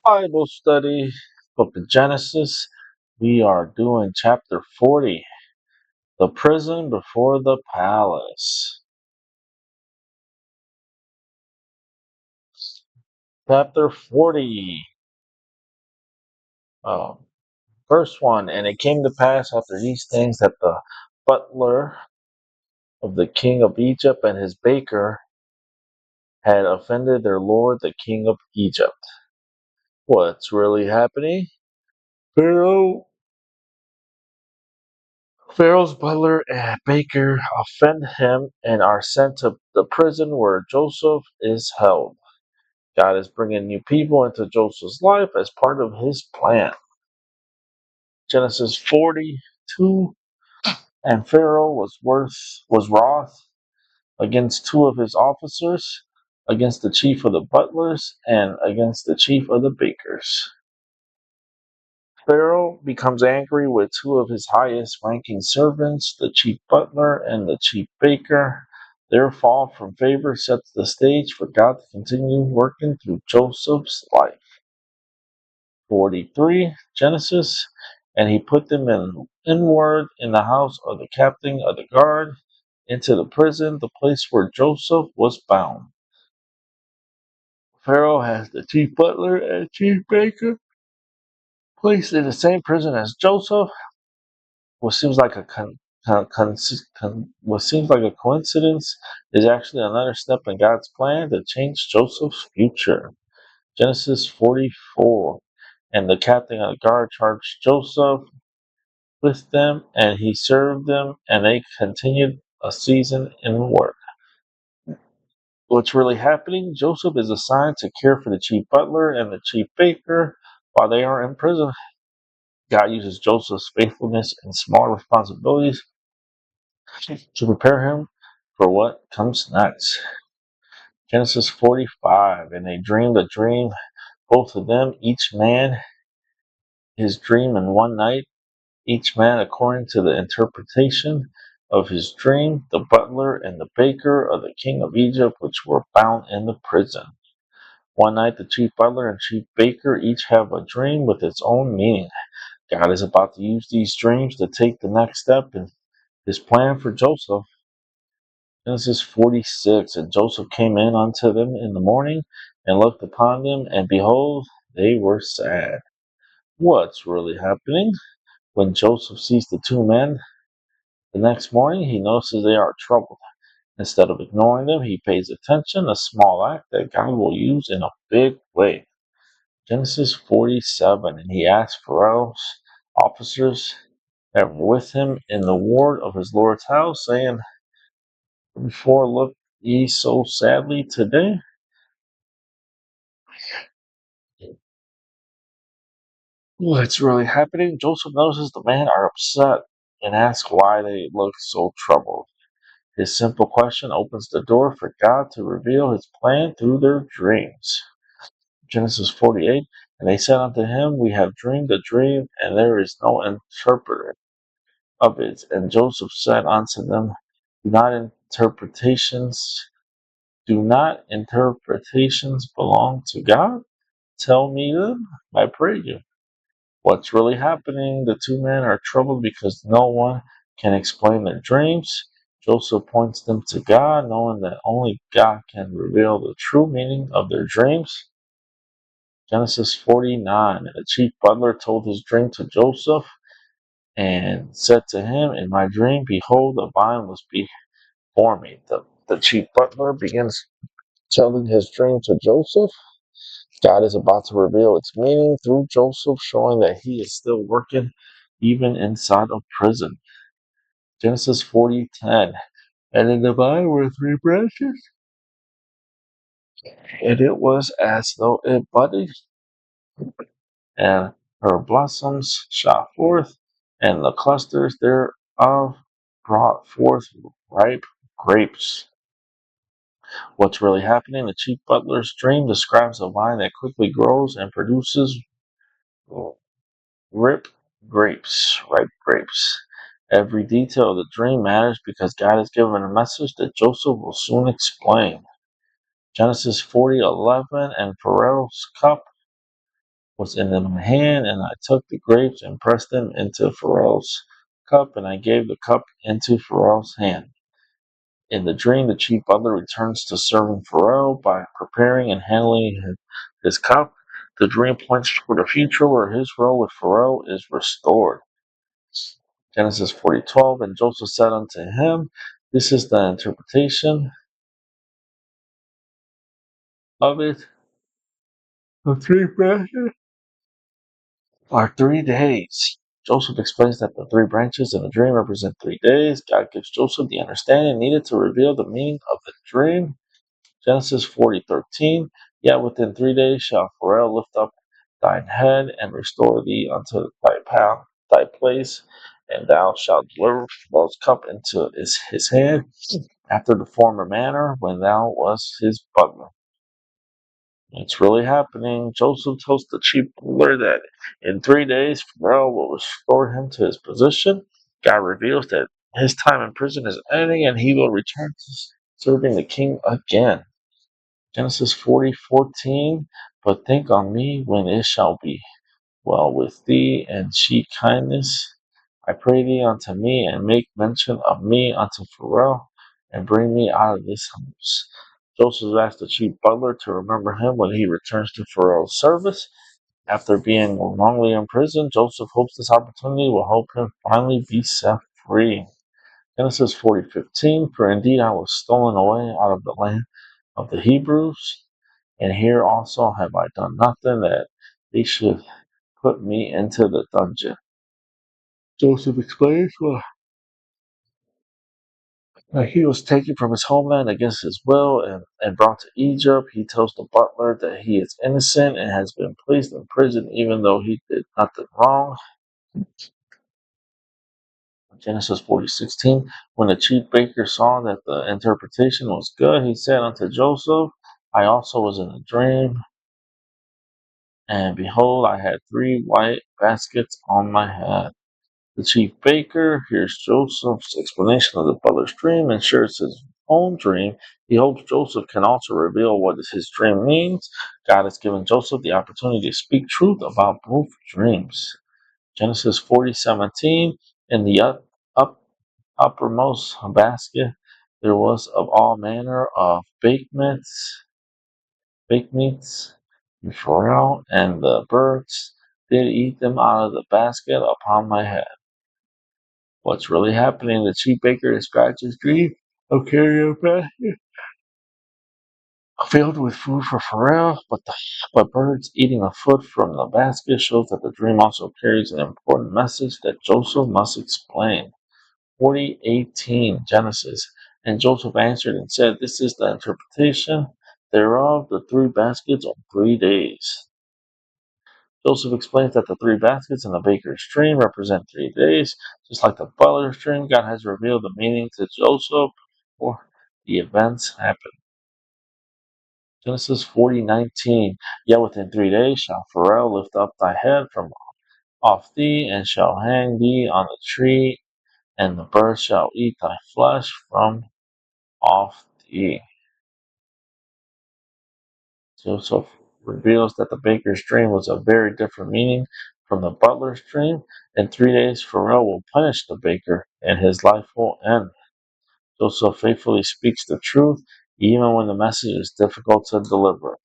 Bible study, book of Genesis. We are doing chapter 40, the prison before the palace. Chapter 40, uh, verse 1. And it came to pass after these things that the butler of the king of Egypt and his baker had offended their lord, the king of Egypt. What's really happening? Pharaoh Pharaoh's butler and baker offend him and are sent to the prison where Joseph is held. God is bringing new people into Joseph's life as part of his plan. Genesis 42. And Pharaoh was wroth against two of his officers, against the chief of the butlers, and against the chief of the bakers. Pharaoh becomes angry with two of his highest ranking servants, the chief butler and the chief baker. Their fall from favor sets the stage for God to continue working through Joseph's life. 43 Genesis. And he put them inward in the house of the captain of the guard, into the prison, the place where Joseph was bound. Pharaoh has the chief butler and chief baker placed in the same prison as Joseph. What seems like a what seems like a coincidence is actually another step in God's plan to change Joseph's future. Genesis 44. And the captain of the guard charged Joseph with them, and he served them, and they continued a season in work. What's really happening? Joseph is assigned to care for the chief butler and the chief baker while they are in prison. God uses Joseph's faithfulness and small responsibilities to prepare him for what comes next. Genesis 45. And they dreamed a dream, both of them, each man his dream in one night, each man according to the interpretation of his dream, the butler and the baker of the king of Egypt, which were bound in the prison. One night, the chief butler and chief baker each have a dream with its own meaning. God is about to use these dreams to take the next step in his plan for Joseph. Genesis 46. And Joseph came in unto them in the morning and looked upon them, and behold, they were sad. What's really happening? When Joseph sees the two men the next morning, he notices they are troubled. Instead of ignoring them, he pays attention, a small act that God will use in a big way. Genesis 47. And he asked Pharaoh's officers that were with him in the ward of his Lord's house, saying, before look ye so sadly today? What's really happening? Joseph notices the men are upset and asks why they look so troubled. His simple question opens the door for God to reveal his plan through their dreams. Genesis 48. And they said unto him, we have dreamed a dream, and there is no interpreter of it. And Joseph said unto them, Do not interpretations belong to God? Tell me them, I pray you. What's really happening? The two men are troubled because no one can explain their dreams. Joseph points them to God, knowing that only God can reveal the true meaning of their dreams. Genesis 49. And the chief butler told his dream to Joseph and said to him, in my dream, behold, a vine was before me. The chief butler begins telling his dream to Joseph. God is about to reveal its meaning through Joseph, showing that he is still working even inside of prison. Genesis 40:10. And in the vine were three branches, and it was as though it budded, and her blossoms shot forth, and the clusters thereof brought forth ripe grapes. What's really happening? The chief butler's dream describes a vine that quickly grows and produces ripe grapes. Every detail of the dream matters because God has given a message that Joseph will soon explain. Genesis 40:11. And Pharaoh's cup was in my hand, and I took the grapes and pressed them into Pharaoh's cup, and I gave the cup into Pharaoh's hand. In the dream, the chief butler returns to serving Pharaoh by preparing and handling his cup. The dream points toward a future where his role with Pharaoh is restored. Genesis 40:12, and Joseph said unto him, this is the interpretation of it. The three branches are 3 days. Joseph explains that the three branches in the dream represent 3 days. God gives Joseph the understanding needed to reveal the meaning of the dream. Genesis 40:13, yet within 3 days shall Pharaoh lift up thine head and restore thee unto thy place, and thou shalt deliver Pharaoh's cup into his hand, after the former manner when thou wast his butler. It's really happening. Joseph tells the chief ruler that in 3 days Pharaoh will restore him to his position. God reveals that his time in prison is ending and he will return to serving the king again. Genesis 40:14, but think on me when it shall be well with thee, and shew kindness, I pray thee, unto me, and make mention of me unto Pharaoh, and bring me out of this house. Joseph asked the chief butler to remember him when he returns to Pharaoh's service. After being wrongly imprisoned, Joseph hopes this opportunity will help him finally be set free. Genesis 40:15, for indeed I was stolen away out of the land of the Hebrews, and here also have I done nothing that they should put me into the dungeon. Joseph explains that he was taken from his homeland against his will and brought to Egypt. He tells the butler that he is innocent and has been placed in prison even though he did nothing wrong. Genesis 40:16, when the chief baker saw that the interpretation was good, he said unto Joseph, I also was in a dream, and behold, I had 3 white baskets on my head. The chief baker hears Joseph's explanation of the butler's dream and shares his own dream. He hopes Joseph can also reveal what his dream means. God has given Joseph the opportunity to speak truth about both dreams. Genesis 40:17, in the uppermost basket there was of all manner of baked meats before, and the birds did eat them out of the basket upon my head. What's really happening? The chief baker describes his dream of carrying a basket filled with food for Pharaoh, but birds eating the food from the basket shows that the dream also carries an important message that Joseph must explain. 40:18 Genesis. And Joseph answered and said, this is the interpretation thereof, the 3 baskets of 3 days. Joseph explains that the 3 baskets in the baker's dream represent 3 days. Just like the butler's dream, God has revealed the meaning to Joseph before the events happen. Genesis 40:19, yet within 3 days shall Pharaoh lift up thy head from off thee, and shall hang thee on the tree, and the birds shall eat thy flesh from off thee. Joseph reveals that the baker's dream was a very different meaning from the butler's dream. In 3 days, Pharaoh will punish the baker, and his life will end. Joseph faithfully speaks the truth, even when the message is difficult to deliver.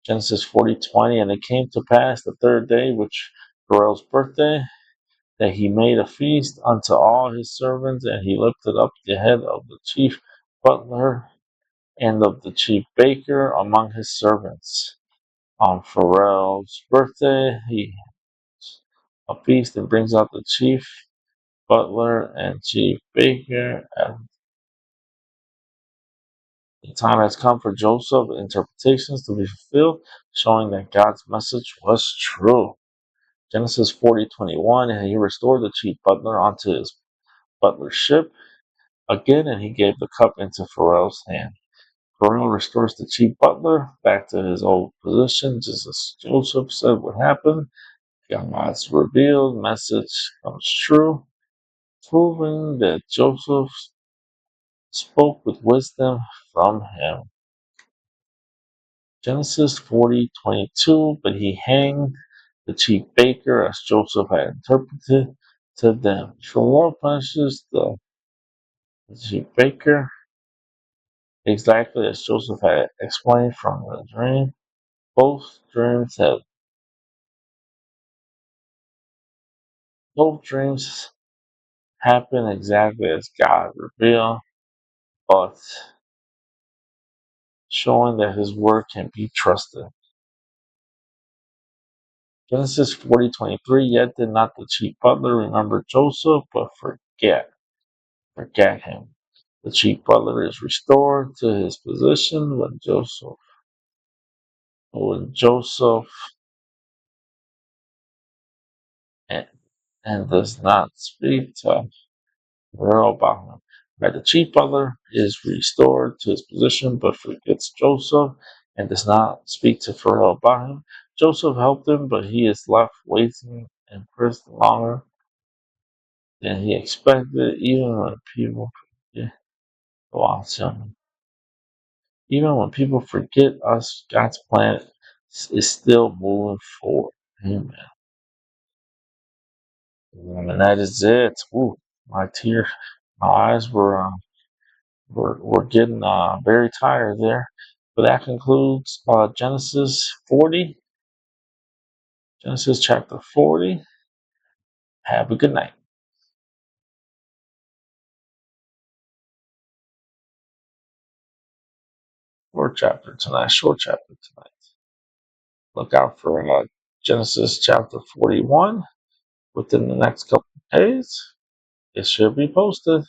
Genesis 40:20, and it came to pass the 3rd day, which Pharaoh's birthday, that he made a feast unto all his servants, and he lifted up the head of the chief butler and of the chief baker among his servants. On Pharaoh's birthday, he a feast and brings out the chief butler and chief baker. And the time has come for Joseph's interpretations to be fulfilled, showing that God's message was true. Genesis 40:21, and he restored the chief butler unto his butler's ship again, and he gave the cup into Pharaoh's hand. Pharaoh restores the chief butler back to his old position, just as Joseph said would happen. God's revealed message comes true, proving that Joseph spoke with wisdom from him. Genesis 40:22, but he hanged the chief baker as Joseph had interpreted to them. For Lord punishes the chief baker exactly as Joseph had explained from the dream. Both dreams happen exactly as God revealed, but showing that his word can be trusted. Genesis 40:23, yet did not the chief butler remember Joseph, but forget him. The chief butler is restored to his position when Joseph and, and does not speak to Pharaoh about him. Right, the chief butler is restored to his position, but forgets Joseph and does not speak to Pharaoh about him. Joseph helped him, but he is left waiting in prison longer than he expected, even when people forget about him. Even when people forget us, God's plan is still moving forward. Amen. And that is it. Ooh, my eyes were getting very tired there. But that concludes Genesis 40, Genesis chapter 40. Have a good night. Short chapter tonight. Look out for Genesis chapter 41 within the next couple of days. It should be posted.